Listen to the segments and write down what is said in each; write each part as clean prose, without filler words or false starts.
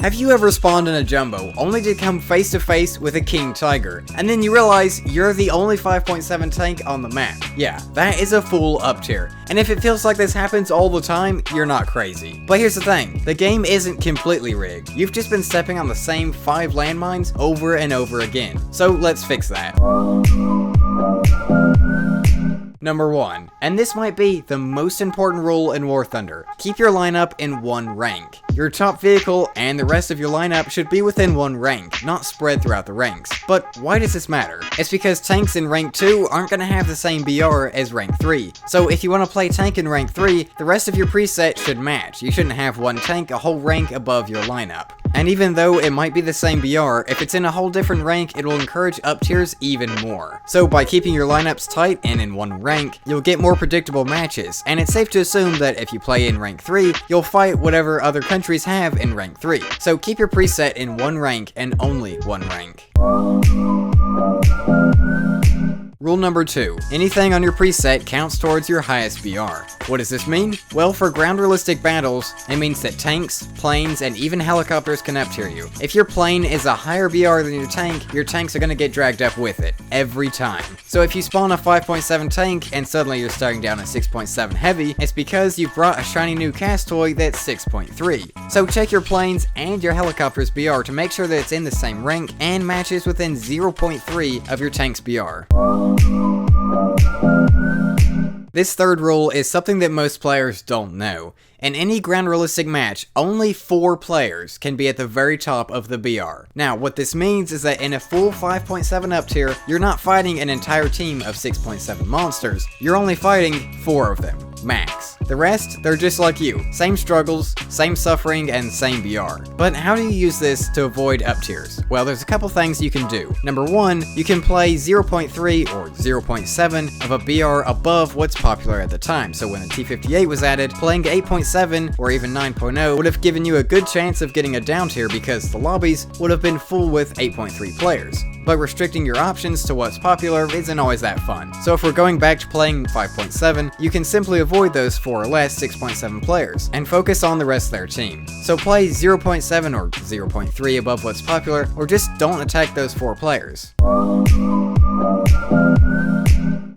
Have you ever spawned in a jumbo, only to come face to face with a king tiger, and then you realize you're the only 5.7 tank on the map? Yeah, that is a full up tier, and if it feels like this happens all the time, you're not crazy. But here's the thing, the game isn't completely rigged. You've just been stepping on the same 5 landmines over and over again, so let's fix that. Number 1, and this might be the most important rule in WarThunder, keep your lineup in one rank. Your top vehicle and the rest of your lineup should be within one rank, not spread throughout the ranks. But why does this matter? It's because tanks in rank 2 aren't going to have the same BR as rank 3. So if you want to play tank in rank 3, the rest of your preset should match. You shouldn't have one tank a whole rank above your lineup. And even though it might be the same BR, if it's in a whole different rank, it will encourage up tiers even more. So by keeping your lineups tight and in one rank, you'll get more predictable matches, and it's safe to assume that if you play in rank 3, you'll fight whatever other countries have in rank 3. So keep your preset in one rank and only one rank. Rule number 2, anything on your preset counts towards your highest BR. What does this mean? Well, for ground realistic battles, it means that tanks, planes, and even helicopters can up tier you. If your plane is a higher BR than your tanks are going to get dragged up with it, every time. So if you spawn a 5.7 tank and suddenly you're starting down a 6.7 heavy, it's because you've brought a shiny new cast toy that's 6.3. So check your planes and your helicopter's BR to make sure that it's in the same rank and matches within 0.3 of your tank's BR. This third rule is something that most players don't know. In any ground realistic match, only 4 players can be at the very top of the BR. Now, what this means is that in a full 5.7 up tier, you're not fighting an entire team of 6.7 monsters, you're only fighting 4 of them, max. The rest, they're just like you, same struggles, same suffering, and same BR. But how do you use this to avoid up tiers? Well, there's a couple things you can do. Number 1, you can play 0.3 or 0.7 of a BR above what's popular at the time. So when the T58 was added, playing 8.7 or even 9.0 would have given you a good chance of getting a down tier because the lobbies would have been full with 8.3 players. But restricting your options to what's popular isn't always that fun. So if we're going back to playing 5.7, you can simply avoid those 4 or less 6.7 players and focus on the rest of their team. So play 0.7 or 0.3 above what's popular, or just don't attack those 4 players.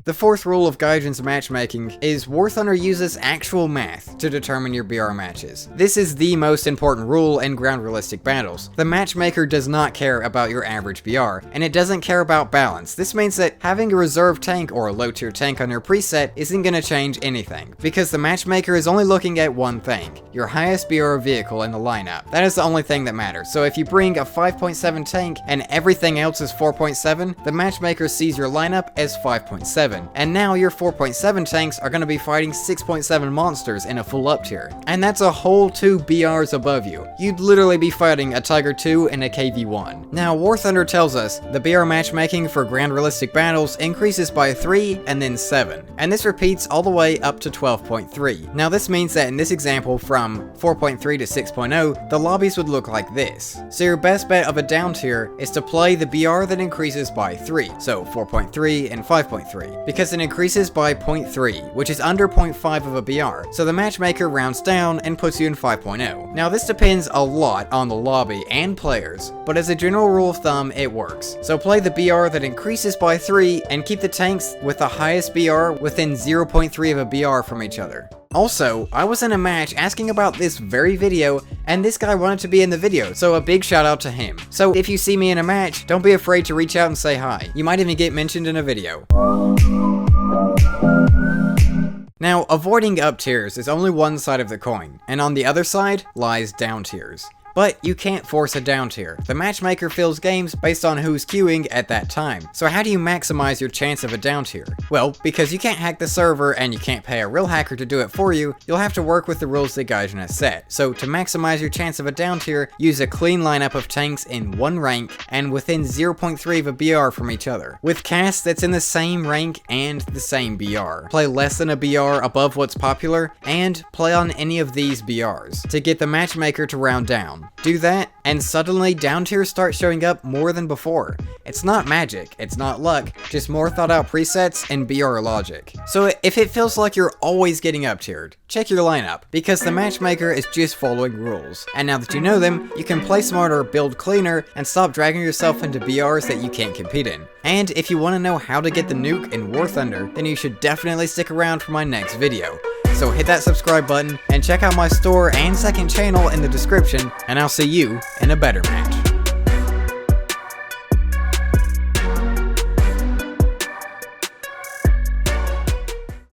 The fourth rule of Gaijin's matchmaking is WarThunder uses actual math to determine your BR matches. This is the most important rule in ground realistic battles. The matchmaker does not care about your average BR, and it doesn't care about balance. This means that having a reserve tank or a low tier tank on your preset isn't going to change anything, because the matchmaker is only looking at one thing, your highest BR vehicle in the lineup. That is the only thing that matters. So if you bring a 5.7 tank and everything else is 4.7, the matchmaker sees your lineup as 5.7. And now your 4.7 tanks are going to be fighting 6.7 monsters in a full up tier. And that's a whole 2 BRs above you. You'd literally be fighting a Tiger 2 and a KV1. Now WarThunder tells us the BR matchmaking for ground realistic battles increases by 3 and then 7. And this repeats all the way up to 12.3. Now this means that in this example from 4.3 to 6.0, the lobbies would look like this. So your best bet of a down tier is to play the BR that increases by 3. So 4.3 and 5.3. Because it increases by 0.3, which is under 0.5 of a BR, so the matchmaker rounds down and puts you in 5.0. Now this depends a lot on the lobby and players, but as a general rule of thumb, it works. So play the BR that increases by 3 and keep the tanks with the highest BR within 0.3 of a BR from each other. Also, I was in a match asking about this very video, and this guy wanted to be in the video, so a big shout out to him. So if you see me in a match, don't be afraid to reach out and say hi. You might even get mentioned in a video. Now, avoiding up tiers is only one side of the coin, and on the other side lies down tiers. But you can't force a down tier. The matchmaker fills games based on who's queuing at that time. So how do you maximize your chance of a down tier? Well, because you can't hack the server and you can't pay a real hacker to do it for you, you'll have to work with the rules that Gaijin has set. So to maximize your chance of a down tier, use a clean lineup of tanks in one rank and within 0.3 of a BR from each other, with casts that's in the same rank and the same BR. Play less than a BR above what's popular, and play on any of these BRs to get the matchmaker to round down. down. Do that, and suddenly down tiers start showing up more than before. It's not magic, it's not luck, just more thought out presets and BR logic. So if it feels like you're always getting up tiered, check your lineup, because the matchmaker is just following rules. And now that you know them, you can play smarter, build cleaner, and stop dragging yourself into BRs that you can't compete in. And if you want to know how to get the nuke in WarThunder, then you should definitely stick around for my next video. So hit that subscribe button, and check out my store and second channel in the description, and I'll see you in a better match.